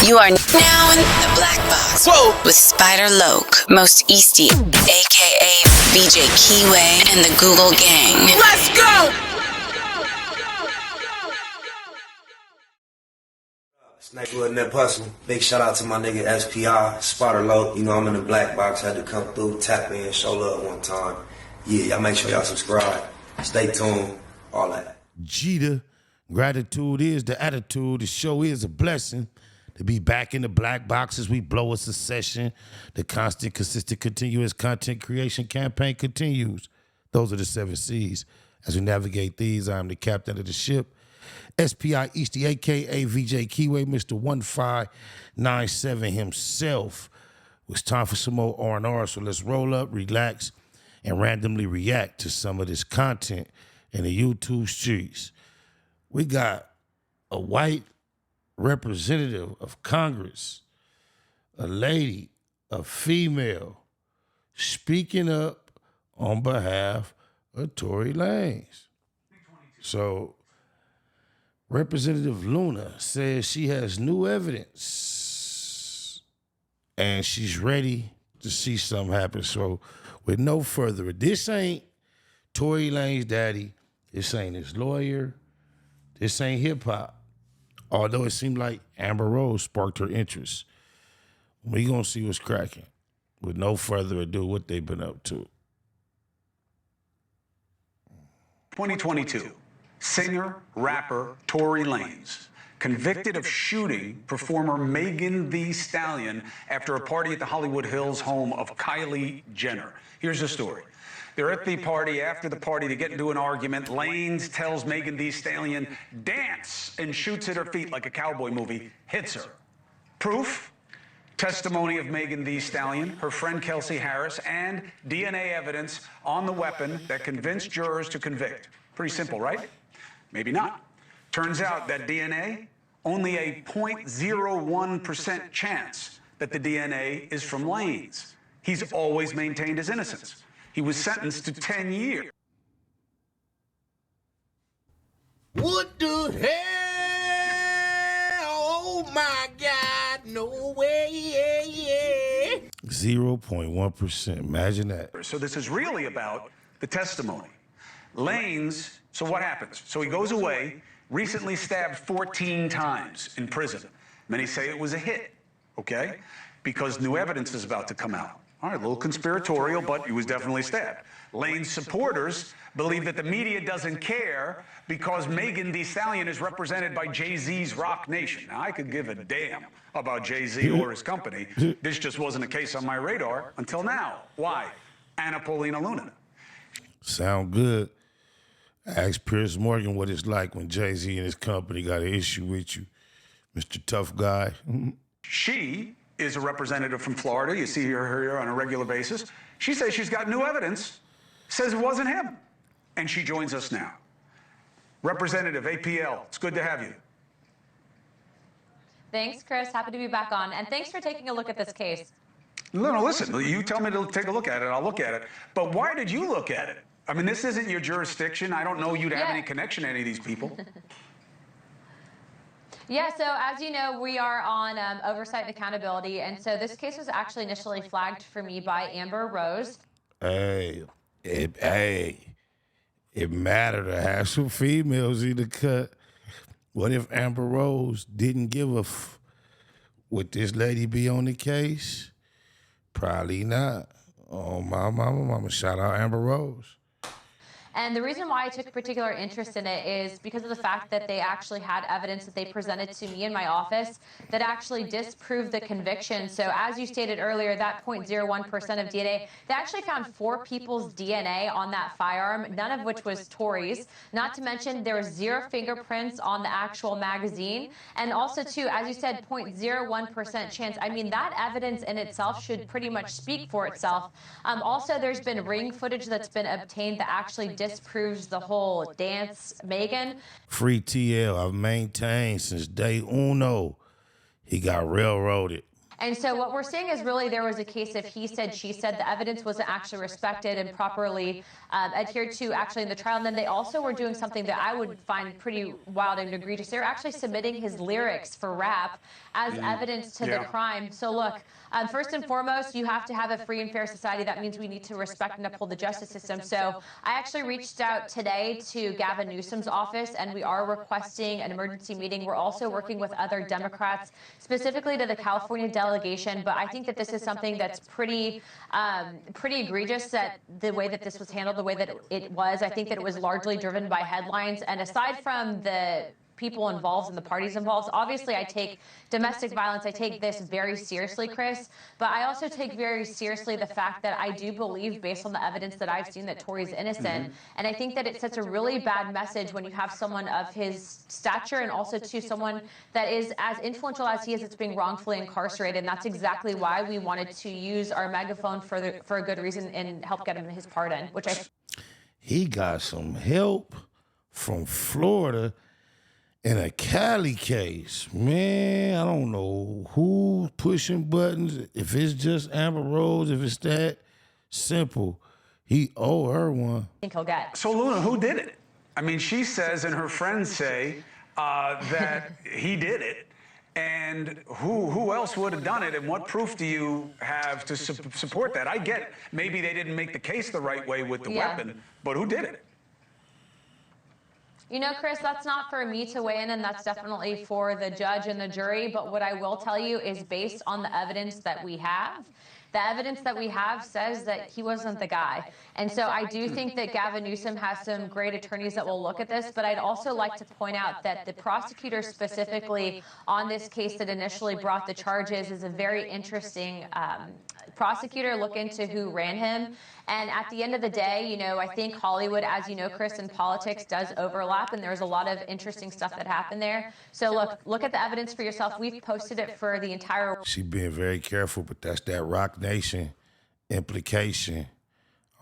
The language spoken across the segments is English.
You are now in the Black Box. Whoa. With Spider Loke, Most Easty, a.k.a. VJ Keyway, and the Google Gang. Let's go! Snakewood and that Puzzle. Big shout out to my nigga SPI, Spider Loke. You know I'm in the Black Box. Had to come through, tap in, show love one time. Yeah, y'all make sure y'all subscribe. Stay tuned. All that. Jeter, gratitude is the attitude. The show is a blessing. To be back in the Black Box as we blow a succession. The constant, consistent, continuous content creation campaign continues. Those are the 7 C's. As we navigate these, I'm the captain of the ship. SPI Easty, a.k.a. VJ Keyway, Mr. 1597 himself. It's time for some more R&R, so let's roll up, relax, and randomly react to some of this content in the YouTube streets. We got a white representative of Congress, a lady, a female, speaking up on behalf of Tory Lanez. So, Representative Luna says she has new evidence and she's ready to see something happen. So, with no further ado, this ain't Tory Lanez daddy, this ain't his lawyer, this ain't hip-hop. Although it seemed like Amber Rose sparked her interest. We gonna see what's cracking. With no further ado, what they've been up to. 2022, singer, rapper Tory Lanez, convicted of shooting performer Megan Thee Stallion after a party at the Hollywood Hills home of Kylie Jenner. Here's the story. They're at the party. After the party, they get into an argument. Lanez tells Megan Thee Stallion, dance, and shoots at her feet like a cowboy movie, hits her. Proof? Testimony of Megan Thee Stallion, her friend Kelsey Harris, and DNA evidence on the weapon that convinced jurors to convict. Pretty simple, right? Maybe not. Turns out that DNA, only a 0.01% chance that the DNA is from Lanez. He's always maintained his innocence. He was sentenced to 10 years. What the hell? Oh my God, no way. 0.1%. Imagine that. So this is really about the testimony. Lanez, so what happens? So he goes away, recently stabbed 14 times in prison. Many say it was a hit, okay? Because new evidence is about to come out. All right, a little conspiratorial, but he was definitely stabbed. Lanez supporters believe that the media doesn't care because Megan Thee Stallion is represented by Jay-Z's Rock Nation. Now, I could give a damn about Jay-Z or his company. This just wasn't a case on my radar until now. Why? Anna Paulina Luna. Sound good. Ask Piers Morgan what it's like when Jay-Z and his company got an issue with you, Mr. Tough Guy. She is a representative from Florida. You see her here on a regular basis. She says she's got new evidence, says it wasn't him. And she joins us now. Representative APL, it's good to have you. Thanks, Chris. Happy to be back on. And thanks for taking a look at this case. No, listen, you tell me to take a look at it, I'll look at it. But why did you look at it? I mean, this isn't your jurisdiction. I don't know you to have any connection to any of these people. Yeah, so as you know, we are on oversight and accountability, and so this case was actually initially flagged for me by Amber Rose. It mattered to have some females in the cut. What if Amber Rose didn't give a would this lady be on the case? Probably not. Oh, my mama, shout out Amber Rose. And the reason why I took particular interest in it is because of the fact that they actually had evidence that they presented to me in my office that actually disproved the conviction. So as you stated earlier, that 0.01% of DNA, they actually found 4 people's DNA on that firearm, none of which was Tory's. Not to mention there was 0 fingerprints on the actual magazine. And also, too, as you said, 0.01% chance. I mean, that evidence in itself should pretty much speak for itself. Also, there's been ring footage that's been obtained that actually disproves the whole dance, Megan. Free TL, I've maintained since day uno. He got railroaded. And so what we're seeing is really there was a case of he said, she said. The evidence wasn't actually respected and properly adhered to actually in the trial. And then they also were doing something that I would find pretty wild and egregious. They were actually submitting his lyrics for rap as evidence to the crime. So look, first and foremost, you have to have a free and fair society. That means we need to respect and uphold the justice system. So I actually reached out today to Gavin Newsom's office, and we are requesting an emergency meeting. We're also working with other Democrats, specifically to the California delegation. But I think that this is something that's pretty egregious, that the way that this was handled, the way that it was. I think that it was largely driven by headlines. And aside from the people involved and the parties involved. Obviously, I take domestic violence, I take this very seriously, Chris, but I also take very seriously the fact that I do believe, based on the evidence that I've seen, that Tory's innocent. And I think that it sets a really bad message when you have someone of his stature and also to someone that is as influential as he is that's being wrongfully incarcerated. And that's exactly why we wanted to use our megaphone for a good reason and help get him his pardon, which He got some help from Florida in a Cali case. Man, I don't know who's pushing buttons, if it's just Amber Rose, if it's that simple. He owe her one. I think he'll get. So, Luna, who did it? I mean, she says and her friends say that he did it. And who else would have done it? And what proof do you have to support that? I get maybe they didn't make the case the right way with the weapon, but who did it? You know, Chris, that's not for me to weigh in, and that's definitely for the judge and the jury. But what I will tell you is, based on the evidence that we have, the evidence that we have says that he wasn't the guy. And so I do think that Gavin Newsom has some great attorneys that will look at this. But I'd also like to point out that the prosecutor specifically on this case that initially brought the charges is a very interesting prosecutor. Look into who ran him. And at the end of the day, you know, I think Hollywood, as you know, Chris, in politics does overlap, and there's a lot of interesting stuff that happened there. So look at the evidence for yourself. We've posted it for the entire. She being very careful, but that's that Rock Nation implication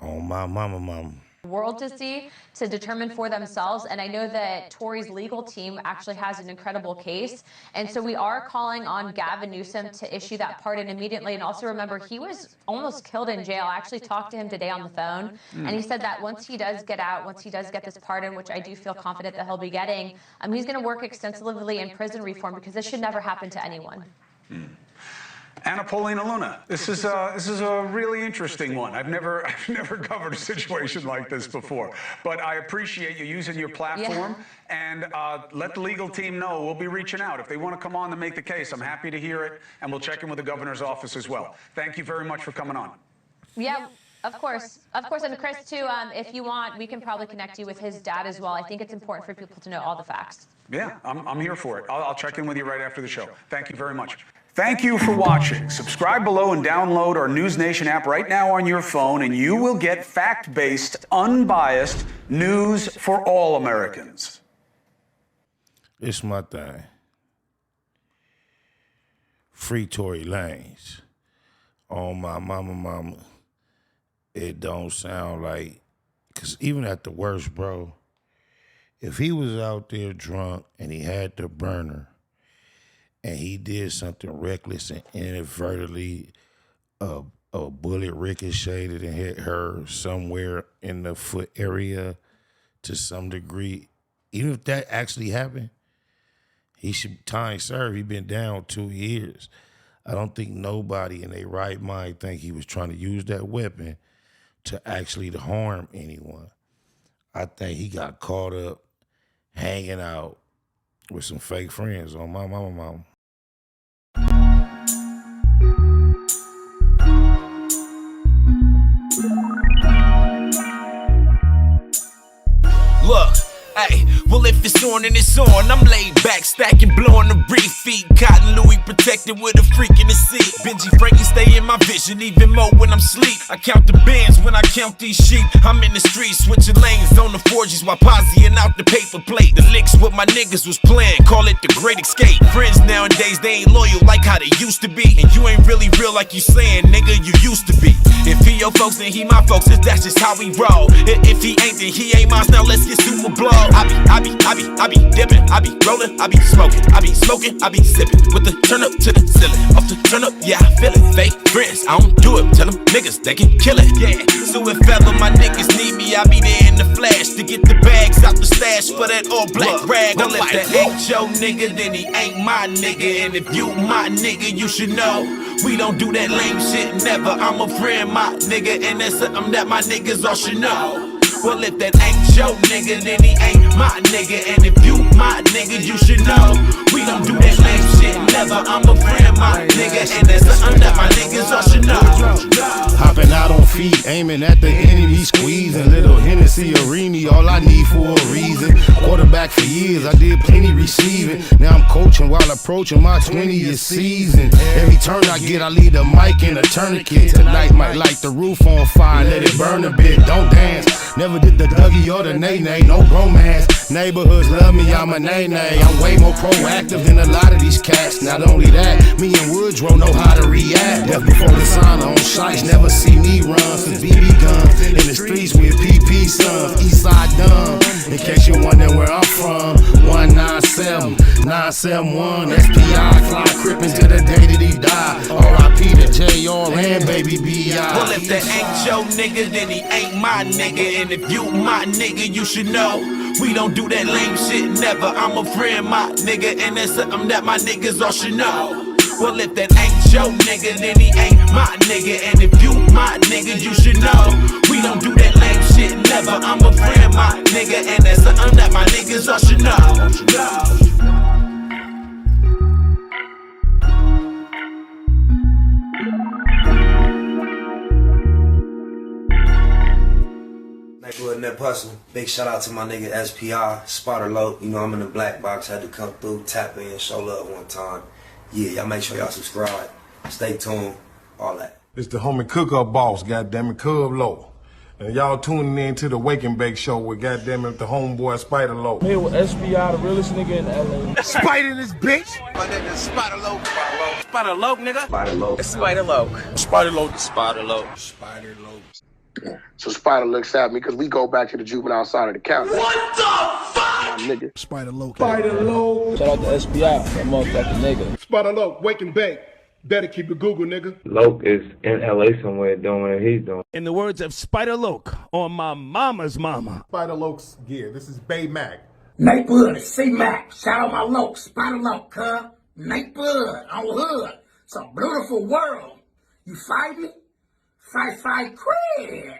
on my mama. World to see, to determine for themselves. And I know that Tory's legal team actually has an incredible case. And so we are calling on Gavin Newsom to issue that pardon immediately. And also remember, he was almost killed in jail. I actually talked to him today on the phone, and he said that once he does get out, once he does get this pardon, which I do feel confident that he'll be getting, he's going to work extensively in prison reform, because this should never happen to anyone. Anna Paulina Luna, this is a really interesting one. I've never covered a situation like this before, but I appreciate you using your platform, and let the legal team know. We'll be reaching out if they want to come on to make the case. I'm happy to hear it, and we'll check in with the governor's office as well. Thank you very much for coming on. Yeah. Of course. And Chris, too, if you want, we can probably connect you with his dad as well. I think it's important for people to know all the facts. Yeah, I'm here for it. I'll check in with you right after the show. Thank you very much. Thank you for watching. Subscribe below and download our News Nation app right now on your phone, and you will get fact-based, unbiased news for all Americans. It's my thing. Free Tory Lanez. On my mama. It don't sound like, because even at the worst, bro, if he was out there drunk and he had the burner and he did something reckless and inadvertently a bullet ricocheted and hit her somewhere in the foot area to some degree, even if that actually happened, he should time serve. He been down 2 years. I don't think nobody in their right mind think he was trying to use that weapon to actually harm anyone. I think he got caught up hanging out with some fake friends on my mama. Look, hey, well if it's on, then it's on. I'm laid back, stacking, blowing the reef feet. Cotton Louis protected with a freak in the seat. Benji Frankie's stay in my vision even more when I'm sleep. I count the bands when I count these sheep. I'm in the streets switching lanes on the 4Gs while posseing out the paper plate. The licks what my niggas was playing, call it the great escape. Friends nowadays, they ain't loyal like how they used to be. And you ain't really real like you saying, nigga, you used to be. If he your folks, then he my folks, that's just how we roll. If he ain't, then he ain't mine, now let's get super blow. I be dipping, I be rolling, I be smoking, I be sipping. With the turn up to the ceiling, off the turn up, yeah, I feel it. Fake friends, I don't do it, tell them niggas they can kill it, yeah. So if ever my niggas need me, I be there in the flash to get the bags out the stash for that all black rag. Well, if that ain't your nigga, then he ain't my nigga. And if you my nigga, you should know we don't do that lame shit, never. I'm a friend, my nigga, and that's something that my niggas all should know. Well, if that ain't your nigga, then he ain't my nigga. And if you my nigga, you should know we don't do that lame shit, never. I'm a friend, my nigga, and that's something that my niggas all should know. Hopping out on feet, aiming at the enemy, squeezing. Little Hennessy or Remy, all I need for a reason. Quarterback for years, I did plenty receiving. Now I'm coaching while approaching my 20th season. Every turn I get, I leave the mic in a tourniquet. Tonight might light the roof on fire, let it burn a bit. Don't dance, never did the Dougie or the Nay-Nay, no romance. Neighborhoods love me, I'm a nay-nay. I'm way more proactive than a lot of these cats. Not only that, me and Woodrow know how to react. Death before the sign on shites, never see me run since BB guns. In the streets with PP sons, Eastside dumb. In case you're wondering where I'm from, 197, 971, SPI, fly crippin' to the day that he died. R.I.P. to J.R. and Baby B.I. Well, if that ain't your nigga, then he ain't my nigga. And if you my nigga, you should know we don't do that lame shit, never. I'm a friend, my nigga, and that's something that my niggas all should know. Well, if that ain't your nigga, then he ain't my nigga. And if you my nigga, you should know we don't do that lame shit, never. I'm a friend, my nigga, and that's something that my niggas all should know. Nigga, that hustle. Big shout out to my nigga SPI, Spotter Low. You know I'm in the black box, had to come through, tap in, show love one time. Yeah, y'all make sure y'all subscribe. Stay tuned, all that. It's the homie cook-up boss, goddammit, Cub Low. And y'all tuning in to the Wake and Bake show with goddammit the homeboy Spider Low. Here with SPI, the realest nigga in LA. Spider this bitch! My nigga Spider Low. Spider Low, nigga. Spider Low. Spider Low. Spider Low. Spider Low. Spider Low. So Spider looks at me because we go back to the juvenile side of the county. What the fuck? My nigga. Spider Low. Spider Low. Shout out to SPI, that motherfucking nigga. Spider Low, Wake and Bake. Better keep it Google, nigga. Loke is in LA somewhere doing what he's doing. In the words of Spider Loke on my mama's mama. Spider Loke's gear. This is Bay Mac. Nate Blood, C-Mac. Shout out my Loke, Spider Loke, huh? Nate Blood on Hood. It's a beautiful world. You fight me? Fight, cred.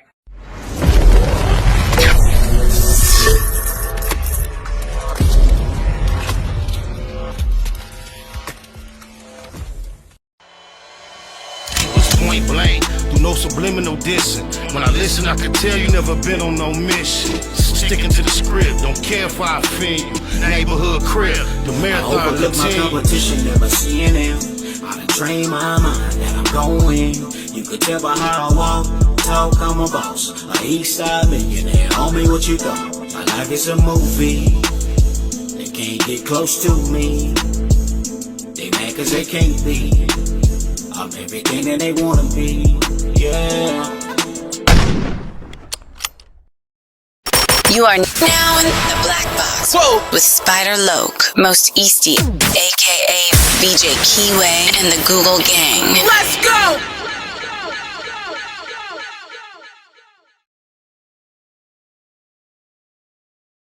Point blank, through no subliminal dissing. When I listen, I can tell you never been on no mission. Sticking to the script, don't care if I offend you. Neighborhood crib, the marathon I overlook my competition, never seeing them. I done trained my mind that I'm going. You could tell by how I walk, talk, I'm a boss. A Eastside millionaire, homie, what you thought? My life is a movie. They can't get close to me. They mad cause they can't be. I'm everything that they wanna be, yeah. You are now in the black box. Whoa. With Spider Loke, Most Eastie, aka VJ Keyway, and the Google Gang. Let's go!